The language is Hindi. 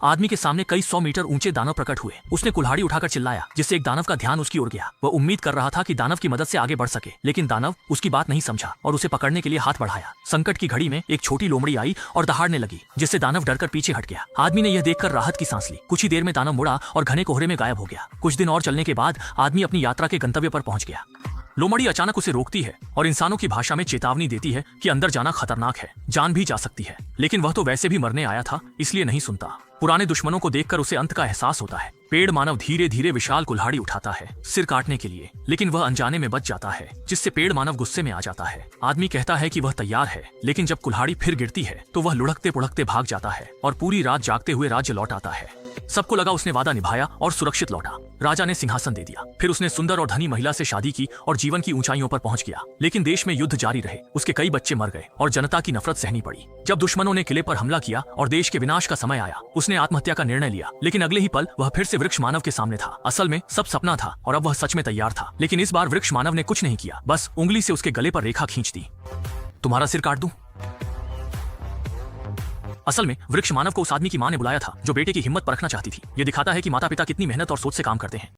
आदमी के सामने कई 100 मीटर ऊंचे दानव प्रकट हुए। उसने कुल्हाड़ी उठाकर चिल्लाया, जिससे एक दानव का ध्यान उसकी ओर गया। वह उम्मीद कर रहा था कि दानव की मदद से आगे बढ़ सके, लेकिन दानव उसकी बात नहीं समझा और उसे पकड़ने के लिए हाथ बढ़ाया। संकट की घड़ी में एक छोटी लोमड़ी आई और दहाड़ने लगी, जिससे दानव डरकर पीछे हट गया। आदमी ने यह देखकर राहत की सांस ली। कुछ ही देर में दानव मुड़ा और घने कोहरे में गायब हो गया। कुछ दिन और चलने के बाद आदमी अपनी यात्रा के गंतव्य पर पहुंच गया। लोमड़ी अचानक उसे रोकती है और इंसानों की भाषा में चेतावनी देती है कि अंदर जाना खतरनाक है, जान भी जा सकती है। लेकिन वह तो वैसे भी मरने आया था, इसलिए नहीं सुनता। पुराने दुश्मनों को देखकर उसे अंत का एहसास होता है। पेड़ मानव धीरे धीरे विशाल कुल्हाड़ी उठाता है सिर काटने के लिए, लेकिन वह अनजाने में बच जाता है, जिससे पेड़ मानव गुस्से में आ जाता है। आदमी कहता है कि वह तैयार है, लेकिन जब कुल्हाड़ी फिर गिरती है तो वह लुढ़कते पुढ़कते भाग जाता है और पूरी रात जागते हुए राज्य लौट आता है। सबको लगा उसने वादा निभाया और सुरक्षित लौटा। राजा ने सिंहासन दे दिया। फिर उसने सुंदर और धनी महिला से शादी की और जीवन की ऊंचाइयों पर पहुंच गया। लेकिन देश में युद्ध जारी रहे, उसके कई बच्चे मर गए और जनता की नफरत सहनी पड़ी। जब दुश्मनों ने किले पर हमला किया और देश के विनाश का समय आया, उसने आत्महत्या का निर्णय लिया। लेकिन अगले ही पल वह फिर से वृक्ष मानव के सामने था। असल में सब सपना था और अब वह सच में तैयार था। लेकिन इस बार वृक्ष मानव ने कुछ नहीं किया, बस उंगली से उसके गले पर रेखा खींच दी। तुम्हारा सिर काट दूं? असल में वृक्ष मानव को उस आदमी की मां ने बुलाया था जो बेटे की हिम्मत परखना चाहती थी। ये दिखाता है कि माता पिता कितनी मेहनत और सोच से काम करते हैं।